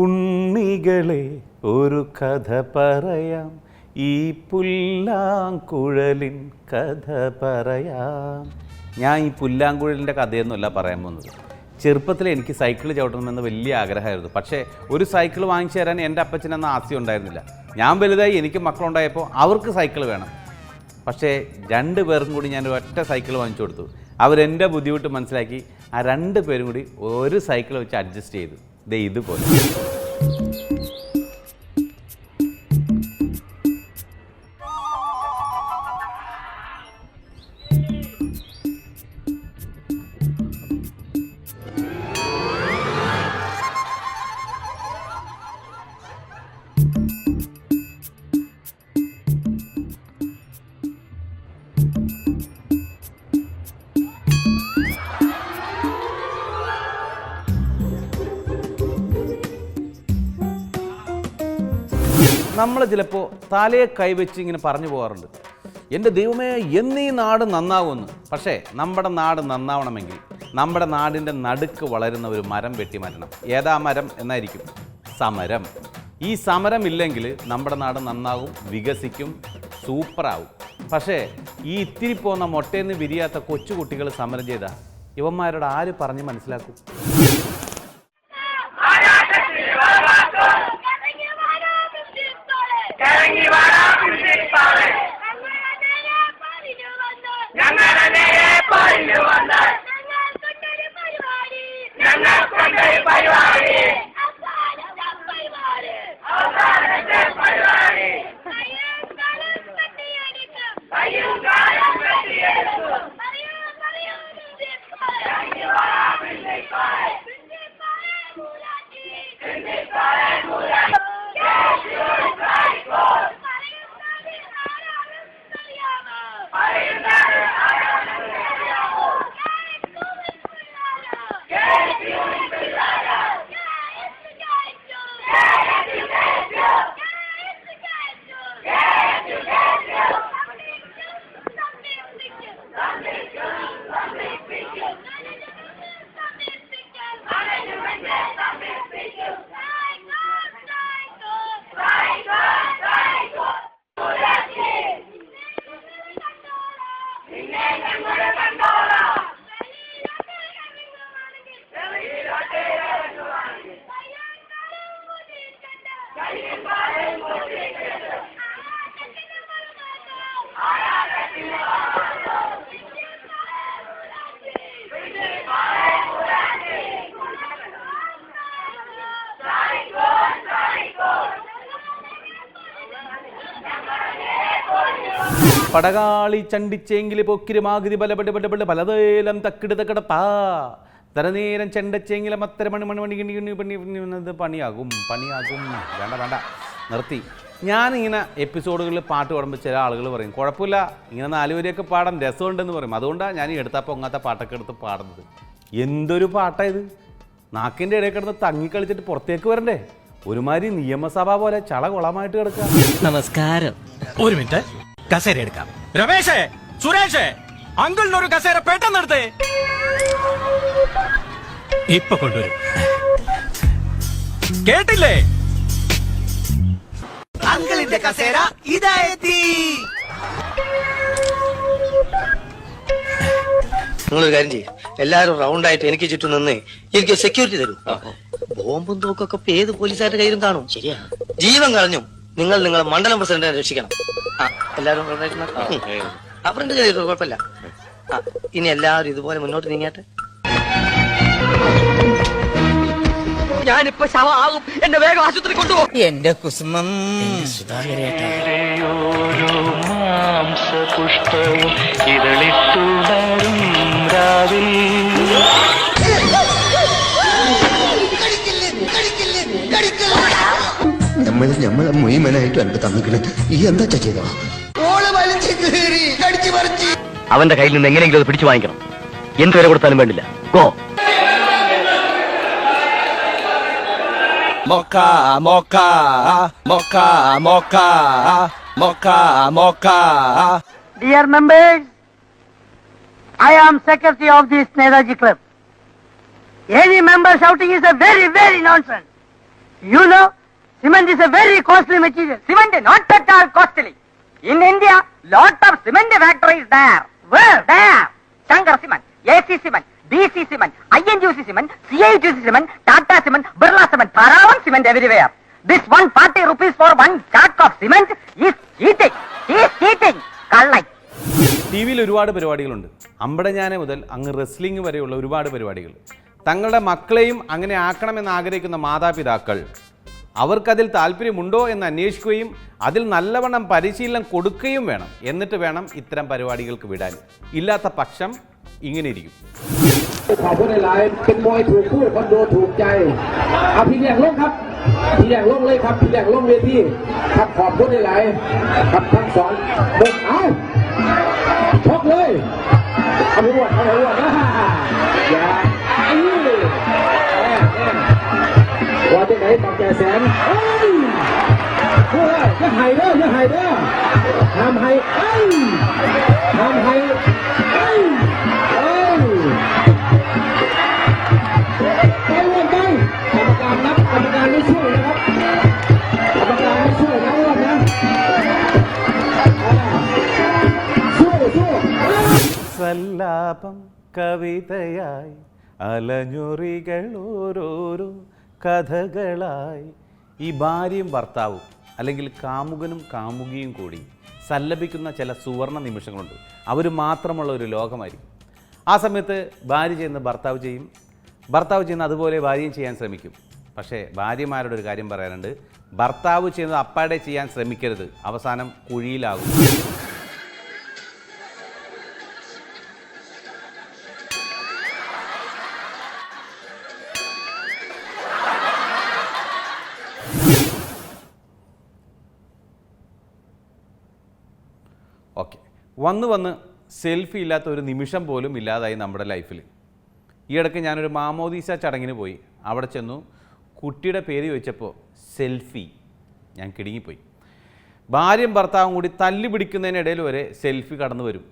ഉണ്ണികളെ ഒരു കഥ പറയാം, ഈ പുല്ലാങ്കുഴലിൻ കഥ പറയാം. ഞാൻ ഈ പുല്ലാങ്കുഴലിൻ്റെ കഥയൊന്നുമല്ല പറയാൻ പോകുന്നത്. ചെറുപ്പത്തിൽ എനിക്ക് സൈക്കിൾ ചവിട്ടണമെന്ന് വലിയ ആഗ്രഹമായിരുന്നു. പക്ഷേ ഒരു സൈക്കിൾ വാങ്ങിച്ചു തരാൻ എൻ്റെ അപ്പച്ചനെന്ന ആസ്തി ഉണ്ടായിരുന്നില്ല. ഞാൻ വലുതായി എനിക്ക് മക്കളുണ്ടായപ്പോൾ അവർക്ക് സൈക്കിൾ വേണം. പക്ഷേ 2 പേർക്കും കൂടി ഞാൻ ഒറ്റ സൈക്കിൾ വാങ്ങിച്ചു കൊടുത്തു. അവരെൻ്റെ ബുദ്ധിമുട്ട് മനസ്സിലാക്കി ആ 2 പേരും കൂടി ഒരു സൈക്കിൾ വെച്ച് അഡ്ജസ്റ്റ് ചെയ്തു. ദേ ഇതുപോലെ. നമ്മൾ ചിലപ്പോൾ തലയെ കൈവച്ച് ഇങ്ങനെ പറഞ്ഞു പോകാറുണ്ട്, എൻ്റെ ദൈവമേ എന്നീ നാട് നന്നാകുമെന്ന്. പക്ഷേ നമ്മുടെ നാട് നന്നാവണമെങ്കിൽ നമ്മുടെ നാടിൻ്റെ നടുക്ക് വളരുന്ന ഒരു മരം വെട്ടിമാറ്റണം. ഏതാ മരം എന്നായിരിക്കും? സമരം. ഈ സമരം ഇല്ലെങ്കിൽ നമ്മുടെ നാട് നന്നാകും, വികസിക്കും, സൂപ്പറാവും. പക്ഷേ ഈ ഇത്തിരി പോകുന്ന മൊട്ടയെന്ന് വിരിയാത്ത കൊച്ചു കുട്ടികൾ സമരം ചെയ്താൽ ഇവന്മാരോട് ആര് പറഞ്ഞ് മനസ്സിലാക്കും? പടകാളി ചണ്ടിച്ചെങ്കിൽ പൊക്കിരുമാകൃതി ബലപടപടപട പലതേലം തക്കിട് തക്കടപ്പാ തരനേരം ചെണ്ടച്ചെങ്കിലും അത്തര മണി പണിയാകും. വേണ്ട നിർത്തി. ഞാനിങ്ങനെ എപ്പിസോഡുകളിൽ പാട്ട് പാടുമ്പോൾ ചില ആളുകൾ പറയും കുഴപ്പമില്ല, ഇങ്ങനെ 4 വരിയൊക്കെ പാടാൻ രസമുണ്ടെന്ന് പറയും. അതുകൊണ്ടാണ് ഞാൻ ഈ എടുത്താൽ പൊങ്ങാത്ത പാട്ടൊക്കെ എടുത്ത് പാടുന്നത്. എന്തൊരു പാട്ടായത്! നാക്കിൻ്റെ ഇടയിൽ കിടന്ന് തങ്ങിക്കളിച്ചിട്ട് പുറത്തേക്ക് വരണ്ടേ? ഒരുമാതിരി നിയമസഭ പോലെ ചള കുളമായിട്ട് കിടക്കുക. നമസ്കാരം. ഒരു മിനിറ്റ്, കസേര എടുക്കാം. രമേശേ, സുരേഷേ, അങ്കിളിനൊരു കസേര പെട്ടെന്ന് എടുത്തേ. ഇപ്പൊ കൊണ്ടുവരും. കേട്ടില്ലേ? അങ്കിളിന്റെ കസേര ഇതായെത്തി. നിങ്ങളൊരു കാര്യം ചെയ്യും, എല്ലാരും റൗണ്ടായിട്ട് എനിക്ക് ചുറ്റും നിന്ന് എനിക്ക് സെക്യൂരിറ്റി തരും. ബോംബും തോക്കൊക്കെ ഇപ്പൊ ഏത് പോലീസുകാരുടെ കയ്യിലും കാണും. ശരിയാ, ജീവൻ കളഞ്ഞും നിങ്ങൾ നിങ്ങളെ മണ്ഡലം പ്രസിഡന്റിനെ രക്ഷിക്കണം. എല്ലാരും ഫ്രണ്ട് ചെയ്തിട്ടോ, കുഴപ്പമില്ല. ഇനി എല്ലാവരും ഇതുപോലെ മുന്നോട്ട് നീങ്ങാട്ടെ. ഞാനിപ്പോ ശവമാകും, എന്നെ വേഗം ആശുപത്രി കൊണ്ടുപോകും. എന്റെ കുസുമം മാംസപുഷ്പവും ഇതളിട്ടുണരും രാവിൽ. നമ്മളെ മുഴുവനായിട്ട് എനിക്ക് തന്നിക്കണേ. ഈ എന്താ ചെയ്തോ? അവന്റെ കയ്യിൽ നിന്ന് എങ്ങനെയെങ്കിലും അത് പിടിച്ചു വാങ്ങിക്കണം. എന്ത് വില കൊടുത്താലും വേണ്ടില്ല. Go. Mocha, mocha, mocha, mocha, mocha, mocha. Dear members, I am secretary of this Netaji Club. Any member shouting is a very, very nonsense. You know, cement is a very costly material. Cement not at all costly. In India, lot of cement factories there. Where? There. Shankar Cement, AC Cement, DC Cement, INGC Cement, CITC Cement, Tata Cement, Birla Cement, Paravan Cement everywhere. This 140 rupees for one sack of cement is cheating. He is cheating. Kallai. T വിയിൽ ഒരുപാട് പരിപാടികളുണ്ട്. അമ്പടഞ്ഞാനെ മുതൽ അങ്ങ് wrestling വരെയുള്ള ഒരുപാട് പരിപാടികൾ. തങ്ങളുടെ മക്കളെയും അങ്ങനെ ആക്കണമെന്ന് ആഗ്രഹിക്കുന്ന മാതാപിതാക്കൾ അവർക്കതിൽ താല്പര്യമുണ്ടോ എന്ന് അന്വേഷിക്കുകയും അതിൽ നല്ലവണ്ണം പരിശീലനം കൊടുക്കുകയും വേണം. എന്നിട്ട് വേണം ഇത്തരം പരിപാടികൾക്ക് വിടാൻ. ഇല്ലാത്ത പക്ഷം ഇങ്ങനെ ഇരിക്കും. ขอบคุณหลายๆเป็นมวยถูกคู่คนดูถูกใจเอาพี่แดงลงครับพี่แดงลงเลยครับพี่แดงลงเวทีครับขอบคุณหลายๆครับทั้งสองบนเอาชกเลยเอาไปวดนะอย่าว่าจะไหนต่อแก่แสนเฮ้ยอย่าหายเด้อห้ามให้ห้ามให้กรรมการไม่ช่วยนะครับกรรมการไม่ช่วยนะรอบนะสู้സല്ലാപം കവിതയായി അലഞ്ഞുറികൾ ഓരോരോ കഥകളായി. ഈ ഭാര്യയും ഭർത്താവും അല്ലെങ്കിൽ കാമുകനും കാമുകിയും കൂടി സല്ലപിക്കുന്ന ചില സുവർണ നിമിഷങ്ങളുണ്ട്. അവർ മാത്രമുള്ള ഒരു ലോകമായിരിക്കും. ആ സമയത്ത് ഭാര്യ ചെയ്യുന്ന ഭർത്താവ് ചെയ്യും, ഭർത്താവ് ചെയ്യുന്ന അതുപോലെ ഭാര്യയും ചെയ്യാൻ ശ്രമിക്കും. പക്ഷേ ഭാര്യമാരുടെ ഒരു കാര്യം പറയാനുണ്ട്, ഭർത്താവ് ചെയ്യുന്നത് അപ്പാടെ ചെയ്യാൻ ശ്രമിക്കരുത്, അവസാനം കുഴിയിലാകും. ഓക്കെ, വന്ന് സെൽഫി ഇല്ലാത്ത ഒരു നിമിഷം പോലും ഇല്ലാതായി നമ്മുടെ ലൈഫിൽ. ഈയിടയ്ക്ക് ഞാനൊരു മാമോദീസ ചടങ്ങിന് പോയി. അവിടെ ചെന്നു, കുട്ടിയുടെ പേര് ചോദിച്ചപ്പോൾ സെൽഫി. ഞാൻ കിടുങ്ങിപ്പോയി. ഭാര്യയും ഭർത്താവും കൂടി തല്ലി പിടിക്കുന്നതിനിടയിൽ വരെ സെൽഫി കടന്നു വരും.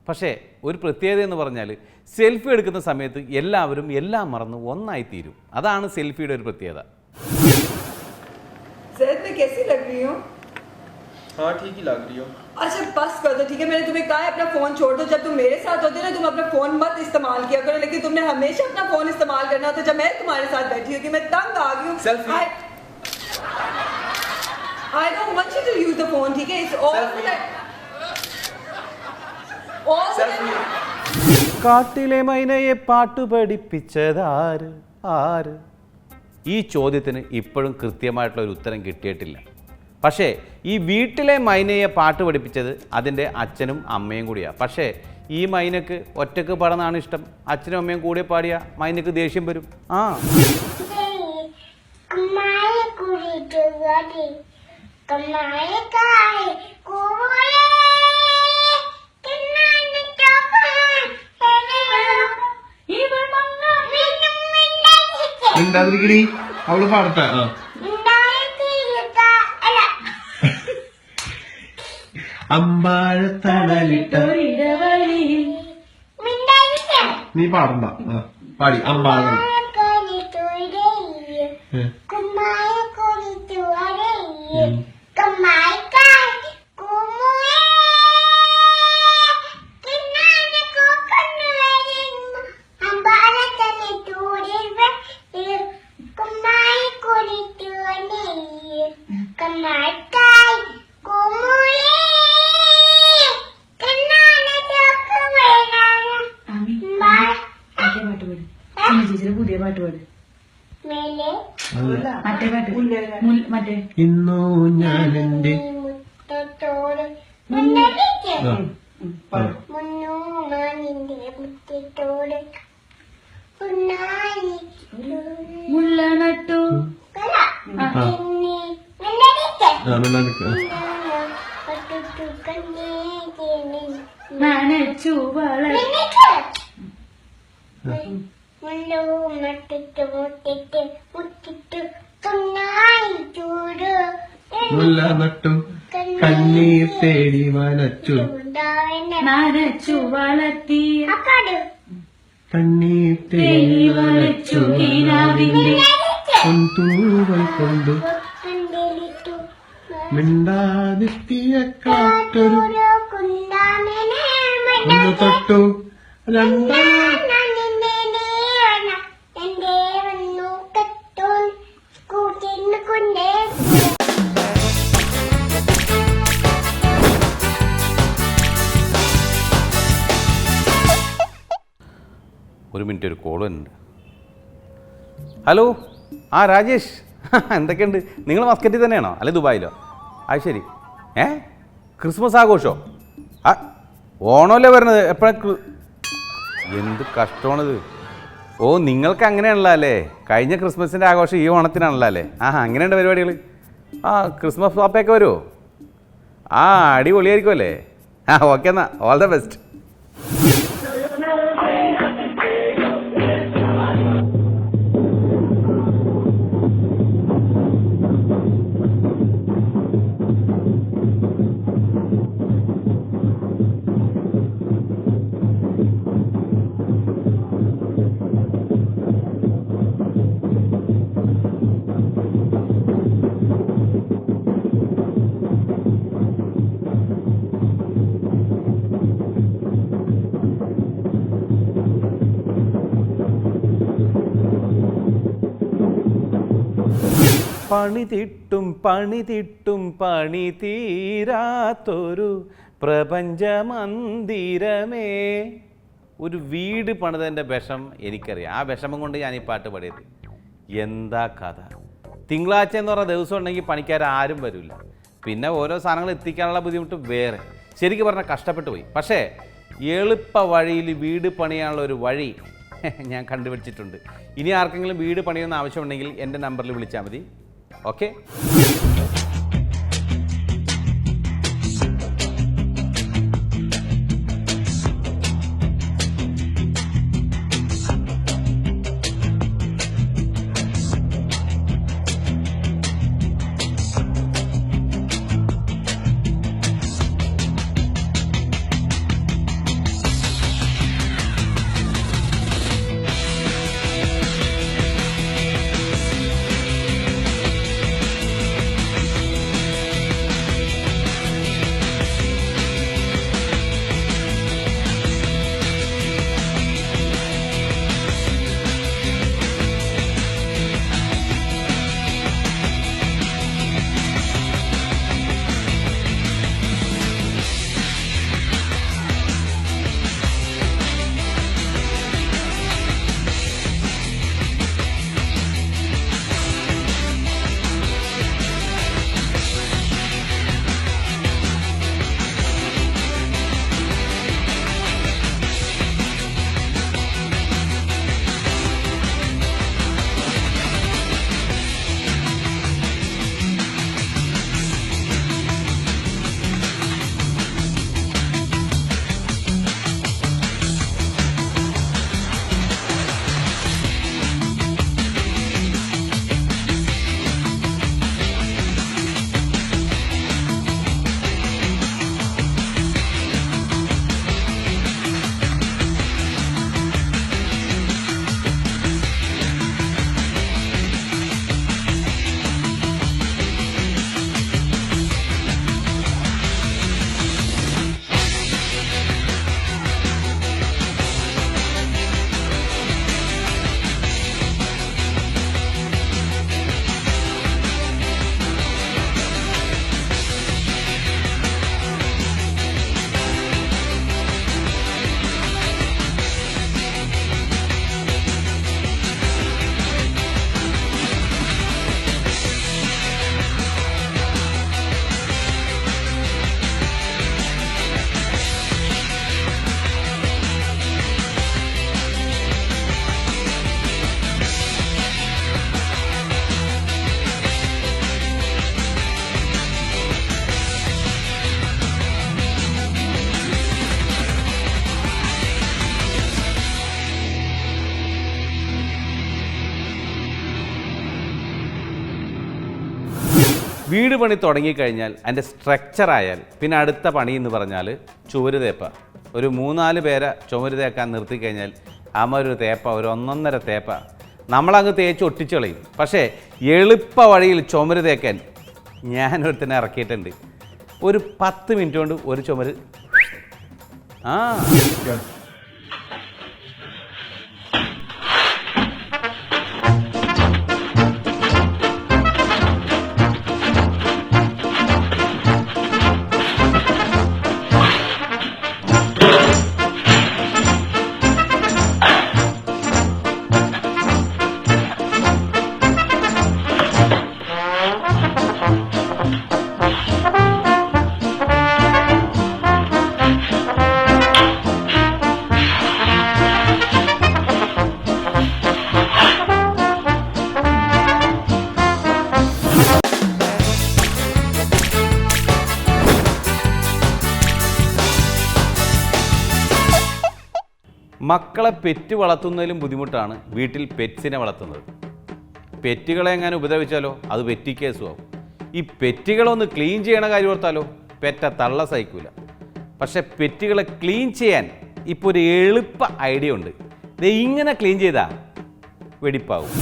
പക്ഷേ ഒരു പ്രത്യേകത എന്ന് പറഞ്ഞാൽ സെൽഫി എടുക്കുന്ന സമയത്ത് എല്ലാവരും എല്ലാം മറന്ന് ഒന്നായിത്തീരും. അതാണ് സെൽഫിയുടെ ഒരു പ്രത്യേകത. हाँ ठीक ही लग रही हो. अच्छा बस कर दो, ठीक है. मैंने तुम्हें कहा है अपना फोन छोड़ दो. जब तुम मेरे साथ होते ना तुम अपना फोन मत इस्तेमाल किया करो, लेकिन तुमने हमेशा अपना फोन इस्तेमाल करना होता. जब मैं तुम्हारे साथ बैठी हूँ कि मैं तंग आ गई हूँ. I don't want you to use the phone, ठीक है. It's all കാട്ടിലെ മൈനയെ പാട്ടു പഠിപ്പിച്ചതാര് ആര്? ഈ ചോദ്യത്തിന് ഇപ്പോഴും കൃത്യമായിട്ടുള്ള ഒരു ഉത്തരം കിട്ടിയിട്ടില്ല. പക്ഷേ ഈ വീട്ടിലെ മൈനയെ പാട്ട് പഠിപ്പിച്ചത് അതിൻ്റെ അച്ഛനും അമ്മയും കൂടിയാണ്. പക്ഷേ ഈ മൈനക്ക് ഒറ്റക്ക് പാടുന്നതാണ് ഇഷ്ടം. അച്ഛനും അമ്മയും കൂടെ പാടിയ മൈനക്ക് ദേഷ്യം വരും. അവള് പാടട്ടെ. അമ്പാഴത്തണലിട്ട നീ പാടണ്ട, പാടി അമ്പാഴ. ഇന്നോ ഞാൻ എന്റെ മുല്ല നട്ടു കണ്ണീർ തേടി വനച്ചു നനച്ചു വളർത്തി കണ്ണീർ തേടി വനച്ചു പൊൻതൂവൽ കൊണ്ട് മിണ്ടാതിത്തിയ കാറ്റൊരു ഒന്ന് തൊട്ടു രണ്ടാം ഒരു മിനിറ്റ്, ഒരു കോൾ ഉണ്ട്. ഹലോ, ആ രാജേഷ്, എന്തൊക്കെയുണ്ട്? നിങ്ങൾ മസ്കറ്റിൽ തന്നെയാണോ അല്ലെ ദുബായിലോ? അത് ശരി. ക്രിസ്മസ് ആഘോഷമോ? ആ, ഓണമല്ലേ വരുന്നത്? എപ്പോഴാണ്? എന്ത് കഷ്ടമാണിത്. ഓ, നിങ്ങൾക്ക് അങ്ങനെയാണല്ലോ അല്ലേ? കഴിഞ്ഞ ക്രിസ്മസിൻ്റെ ആഘോഷം ഈ ഓണത്തിനാണല്ലോ അല്ലേ? അങ്ങനെയുണ്ട് പരിപാടികൾ. ക്രിസ്മസ് പാപ്പയൊക്കെ വരുമോ? അടിപൊളിയായിരിക്കും അല്ലേ? ഓക്കെ എന്നാ, ഓൾ ദ ബെസ്റ്റ്. പണിതിട്ടും പണി തീരാത്തൊരു പ്രപഞ്ചമന്ദിരമേ. ഒരു വീട് പണിതതിൻ്റെ വിഷം എനിക്കറിയാം. ആ വിഷമം കൊണ്ട് ഞാൻ ഈ പാട്ട് പാടിയത്. എന്താ കഥ. തിങ്കളാഴ്ച എന്ന് പറഞ്ഞ ദിവസം ഉണ്ടെങ്കിൽ പണിക്കാർ ആരും വരില്ല. പിന്നെ ഓരോ സാധനങ്ങൾ എത്തിക്കാനുള്ള ബുദ്ധിമുട്ട് വേറെ. ശരിക്കും പറഞ്ഞാൽ കഷ്ടപ്പെട്ടു പോയി. പക്ഷേ എളുപ്പ വഴിയിൽ വീട് പണിയാനുള്ള ഒരു വഴി ഞാൻ കണ്ടുപിടിച്ചിട്ടുണ്ട്. ഇനി ആർക്കെങ്കിലും വീട് പണിയുന്ന ആവശ്യമുണ്ടെങ്കിൽ എൻ്റെ നമ്പറിൽ വിളിച്ചാൽ മതി. ഓക്കെ. വീട് പണി തുടങ്ങിക്കഴിഞ്ഞാൽ അതിൻ്റെ സ്ട്രക്ചറായാൽ പിന്നെ അടുത്ത പണി എന്ന് പറഞ്ഞാൽ ചുവര് തേപ്പ. ഒരു 3-4 പേരെ ചുവര് തേക്കാൻ നിർത്തിക്കഴിഞ്ഞാൽ ഒരു തേപ്പ, ഒരു 1.5 തേപ്പ. നമ്മളങ്ങ് തേച്ച് ഒട്ടിച്ച് കളയും. പക്ഷേ എളുപ്പ വഴിയിൽ ചുമര് തേക്കാൻ ഞാനൊരുത്തന്നെ ഇറക്കിയിട്ടുണ്ട്. ഒരു 10 മിനിറ്റ് കൊണ്ട് ഒരു ചുമര്. ആ മക്കളെ പെറ്റ് വളർത്തുന്നതിലും ബുദ്ധിമുട്ടാണ് വീട്ടിൽ പെറ്റ്സിനെ വളർത്തുന്നത്. പെറ്റുകളെ എങ്ങനെ ഉപദ്രവിച്ചാലോ അത് പെറ്റി കേസുമാവും. ഈ പെറ്റുകളൊന്ന് ക്ലീൻ ചെയ്യണ കാര്യം ഓർത്താലോ പെറ്റ തള്ള സഹിക്കൂല. പക്ഷെ പെറ്റുകളെ ക്ലീൻ ചെയ്യാൻ ഇപ്പോൾ ഒരു എളുപ്പ ഐഡിയ ഉണ്ട്. ഇത് ഇങ്ങനെ ക്ലീൻ ചെയ്താൽ വെടിപ്പാവും.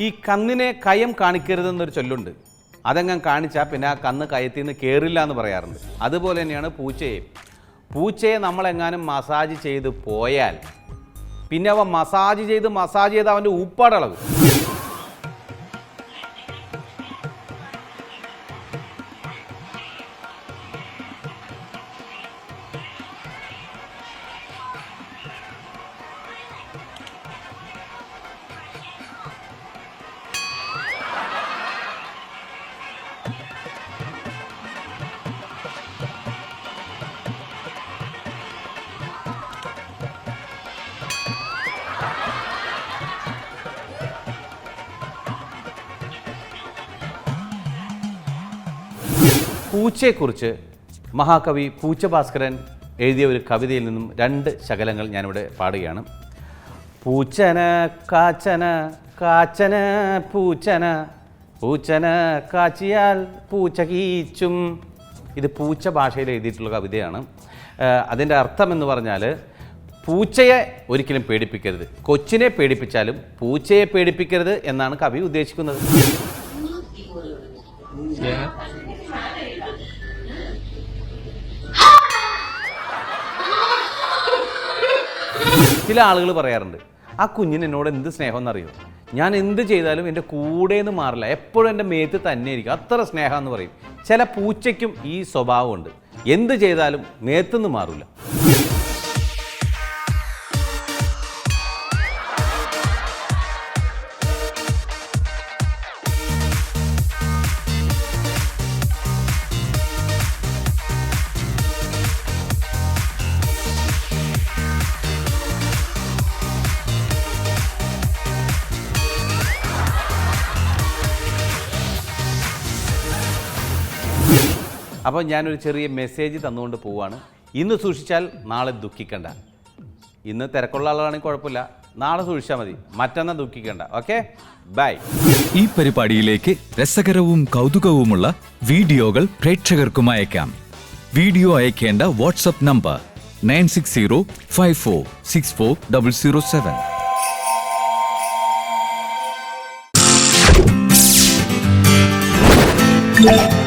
ഈ കന്നിനെ കയം കാണിക്കരുതെന്നൊരു ചൊല്ലുണ്ട്. അതെങ്ങനെ കാണിച്ചാൽ പിന്നെ ആ കന്ന് കയത്തിൽ നിന്ന് കയറില്ല എന്ന് പറയാറുണ്ട്. അതുപോലെ തന്നെയാണ് പൂച്ചയെ നമ്മളെങ്ങാനും മസാജ് ചെയ്ത് പോയാൽ പിന്നെ അവൻ മസാജ് ചെയ്ത് അവൻ്റെ ഊപ്പാടളവ്. പൂച്ചയെക്കുറിച്ച് മഹാകവി പൂച്ചഭാസ്കരൻ എഴുതിയ ഒരു കവിതയിൽ നിന്നും 2 ശകലങ്ങൾ ഞാനിവിടെ പാടുകയാണ്. പൂച്ചന കാച്ചന കാച്ചന പൂച്ചന പൂച്ചന കാച്ചിയാൽ പൂച്ച കീച്ചും. ഇത് പൂച്ച ഭാഷയിൽ എഴുതിയിട്ടുള്ള കവിതയാണ്. അതിൻ്റെ അർത്ഥം എന്ന് പറഞ്ഞാൽ പൂച്ചയെ ഒരിക്കലും പേടിപ്പിക്കരുത്, കൊച്ചിനെ പേടിപ്പിച്ചാലും പൂച്ചയെ പേടിപ്പിക്കരുത് എന്നാണ് കവി ഉദ്ദേശിക്കുന്നത്. ചില ആളുകൾ പറയാറുണ്ട്, ആ കുഞ്ഞിന് എന്നോട് എന്ത് സ്നേഹം എന്നറിയോ, ഞാൻ എന്ത് ചെയ്താലും എൻ്റെ കൂടെന്ന് മാറില്ല, എപ്പോഴും എൻ്റെ മേത്ത് തന്നെ ഇരിക്കും, അത്ര സ്നേഹം എന്ന് പറയും. ചില പൂച്ചയ്ക്കും ഈ സ്വഭാവമുണ്ട്, എന്ത് ചെയ്താലും മേത്തുനിന്ന് മാറില്ല. അപ്പോൾ ഞാനൊരു ചെറിയ മെസ്സേജ് തന്നുകൊണ്ട് പോവുകയാണ്. ഇന്ന് സൂക്ഷിച്ചാൽ നാളെ ദുഃഖിക്കണ്ട. ഇന്ന് തിരക്കുള്ള ആളാണെങ്കിൽ കുഴപ്പമില്ല, നാളെ സൂക്ഷിച്ചാൽ മതി, മറ്റന്നാൾ ദുഃഖിക്കണ്ട. Okay, by. ഈ പരിപാടിയിലേക്ക് രസകരവും കൗതുകവുമുള്ള വീഡിയോകൾ പ്രേക്ഷകർക്കും അയക്കാം. വീഡിയോ അയക്കേണ്ട വാട്സ്ആപ്പ് നമ്പർ 9605464007.